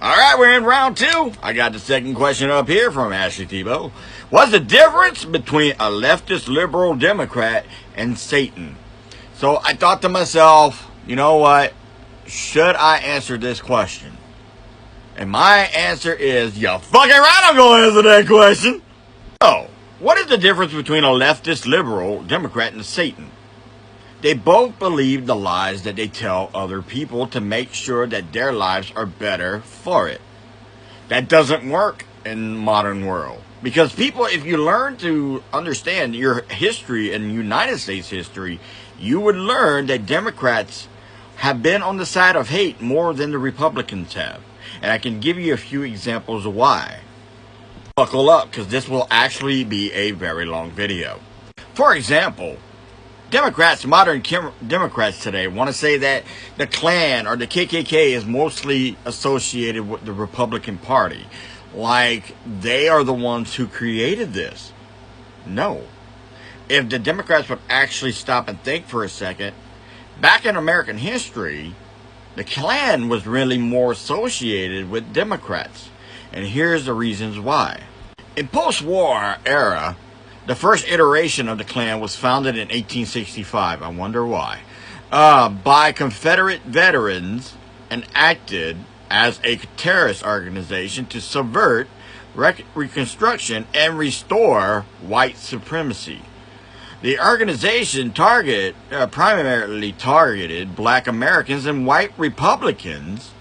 All right, we're in round two. I got the second question up here from Ashley Tebow. What's the difference between a leftist liberal Democrat and Satan? So I thought to myself, you know what? Should I answer this question? And my answer is, you're fucking right, I'm going to answer that question. So, what is the difference between a leftist liberal Democrat and Satan? They both believe the lies that they tell other people to make sure that their lives are better for it. That doesn't work in the modern world. Because people, if you learn to understand your history and United States history, you would learn that Democrats have been on the side of hate more than the Republicans have. And I can give you a few examples of why. Buckle up, because this will actually be a very long video. For example, modern Democrats today want to say that the Klan or the KKK is mostly associated with the Republican Party. Like they are the ones who created this. No. If the Democrats would actually stop and think for a second, back in American history, the Klan was really more associated with Democrats. And here's the reasons why. In post-war era, the first iteration of the Klan was founded in 1865. I wonder why. By Confederate veterans and acted as a terrorist organization to subvert Reconstruction and restore white supremacy. The organization primarily targeted black Americans and white Republicans.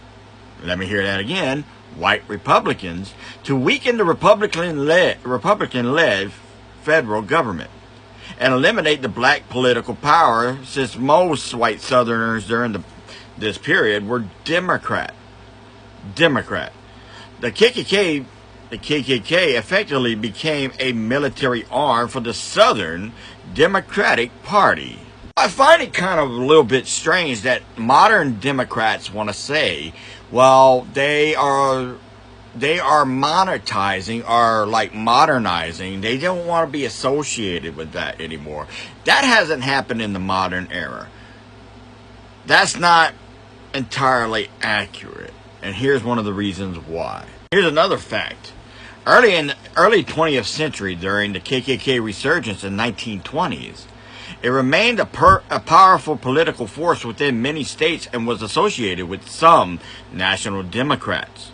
Let me hear that again. White Republicans to weaken the Republican-led federal government and eliminate the black political power, since most white Southerners during this period were Democrat. The KKK effectively became a military arm for the Southern Democratic Party. I find it kind of a little bit strange that modern Democrats want to say, well, they are monetizing or like modernizing. They don't want to be associated with that anymore. That hasn't happened in the modern era. That's not entirely accurate. And here's one of the reasons why. Here's another fact. Early 20th century, during the KKK resurgence in 1920s, it remained a powerful political force within many states and was associated with some national Democrats.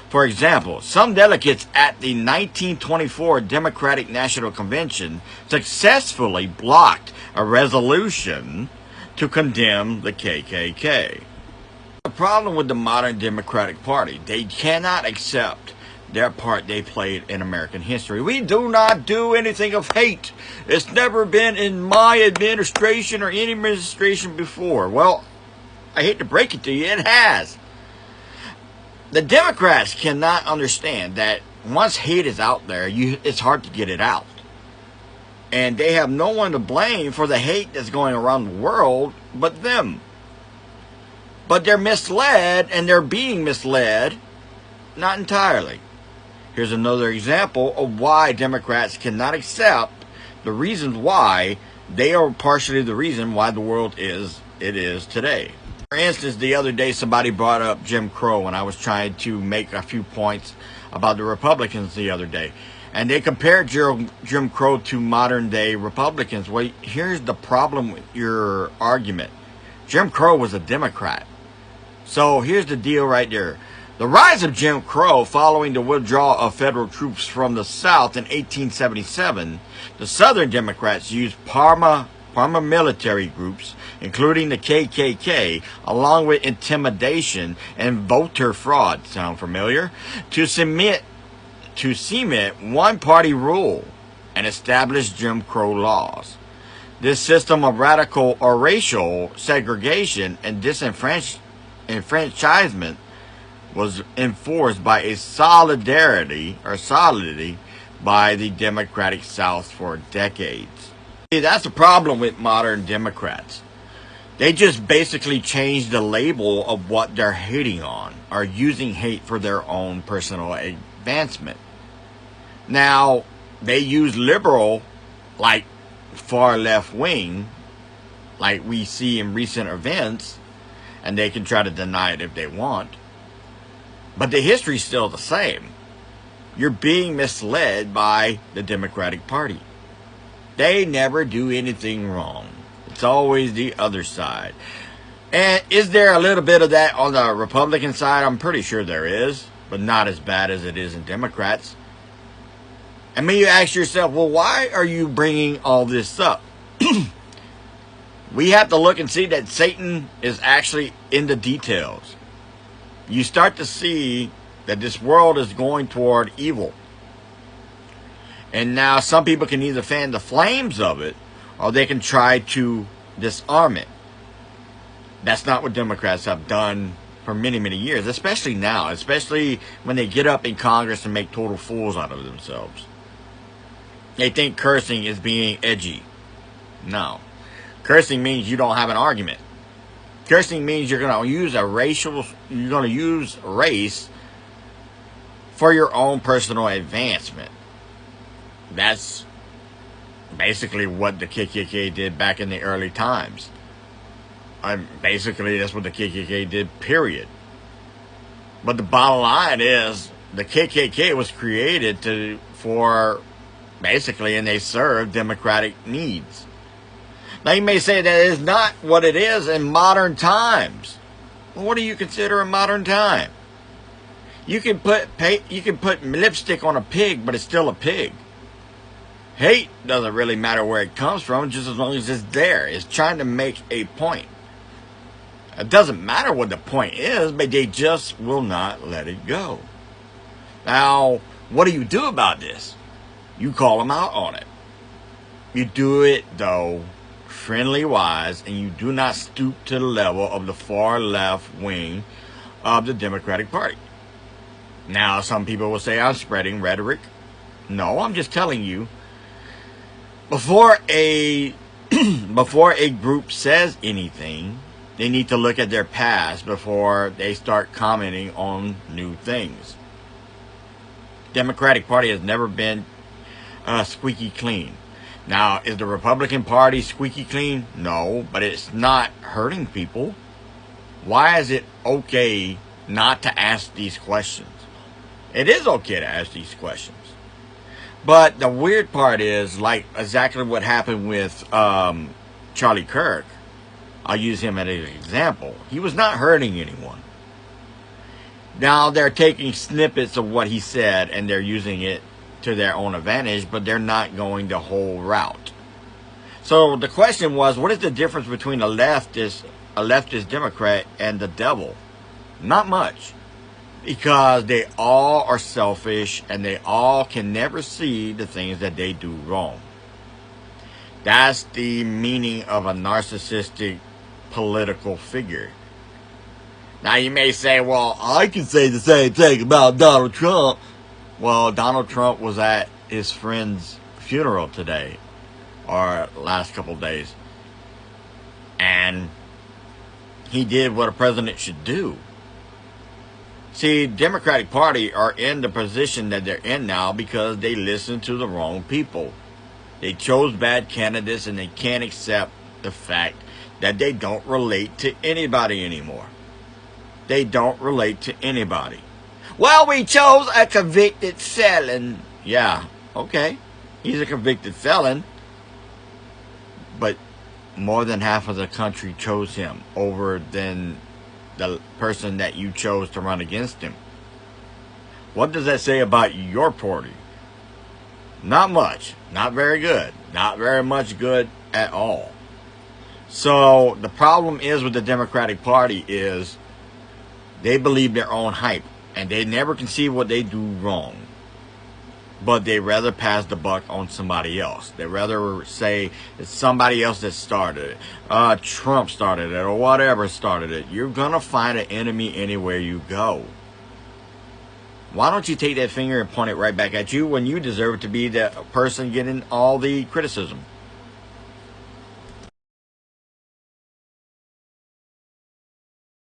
For example, some delegates at the 1924 Democratic National Convention successfully blocked a resolution to condemn the KKK. The problem with the modern Democratic Party, they cannot accept their part they played in American history. We do not do anything of hate. It's never been in my administration or any administration before. Well, I hate to break it to you, it has. The Democrats cannot understand that once hate is out there, it's hard to get it out. And they have no one to blame for the hate that's going around the world but them. But they're misled, and they're being misled, not entirely. Here's another example of why Democrats cannot accept the reasons why they are partially the reason why the world is today. For instance, the other day somebody brought up Jim Crow, and I was trying to make a few points about the Republicans the other day. And they compared Jim Crow to modern day Republicans. Well, here's the problem with your argument. Jim Crow was a Democrat. So here's the deal right there. The rise of Jim Crow following the withdrawal of federal troops from the South in 1877, the Southern Democrats used paramilitary groups, including the KKK, along with intimidation and voter fraud, sound familiar, to cement one-party rule and establish Jim Crow laws. This system of radical or racial segregation and disenfranchisement was enforced by a solidity by the Democratic South for decades. See, that's the problem with modern Democrats. They just basically changed the label of what they're hating on, or using hate for their own personal advancement. Now, they use liberal, like far left wing, like we see in recent events, and they can try to deny it if they want. But the history's still the same. You're being misled by the Democratic Party. They never do anything wrong. It's always the other side. And is there a little bit of that on the Republican side? I'm pretty sure there is, but not as bad as it is in Democrats. I mean, you ask yourself, well, why are you bringing all this up? We have to look and see that Satan is actually in the details. You start to see that this world is going toward evil. And now some people can either fan the flames of it, or they can try to disarm it. That's not what Democrats have done for many, many years, especially now, especially when they get up in Congress and make total fools out of themselves. They think cursing is being edgy. No. Cursing means you don't have an argument. Cursing means you're going to use race for your own personal advancement. That's basically what the KKK did back in the early times. Basically, that's what the KKK did, period. But the bottom line is, the KKK was created for basically, and they serve democratic needs. Now, you may say that is not what it is in modern times. Well, what do you consider a modern time? You can put lipstick on a pig, but it's still a pig. Hate doesn't really matter where it comes from, just as long as it's there. It's trying to make a point. It doesn't matter what the point is, but they just will not let it go. Now, what do you do about this? You call them out on it. You do it, though, friendly wise, and you do not stoop to the level of the far left wing of the Democratic Party. Now, some people will say I'm spreading rhetoric. No, I'm just telling you, before a group says anything, they need to look at their past before they start commenting on new things. Democratic Party has never been squeaky clean. Now, is the Republican Party squeaky clean? No, but it's not hurting people. Why is it okay not to ask these questions? It is okay to ask these questions. But the weird part is, like exactly what happened with Charlie Kirk. I'll use him as an example. He was not hurting anyone. Now they're taking snippets of what he said and they're using it to their own advantage, but they're not going the whole route. So the question was, what is the difference between a leftist Democrat and the devil? Not much. Because they all are selfish and they all can never see the things that they do wrong. That's the meaning of a narcissistic political figure. Now you may say, well, I can say the same thing about Donald Trump. Well, Donald Trump was at his friend's funeral today, or last couple of days. And he did what a president should do. See, Democratic Party are in the position that they're in now because they listened to the wrong people. They chose bad candidates and they can't accept the fact that they don't relate to anybody anymore. They don't relate to anybody. Well, we chose a convicted felon. Yeah, okay. He's a convicted felon. But more than half of the country chose him over than the person that you chose to run against him. What does that say about your party? Not much. Not very good. Not very much good at all. So the problem is with the Democratic Party is they believe their own hype and they never can see what they do wrong. But they rather pass the buck on somebody else. They rather say it's somebody else that started it. Trump started it or whatever started it. You're going to find an enemy anywhere you go. Why don't you take that finger and point it right back at you when you deserve to be the person getting all the criticism?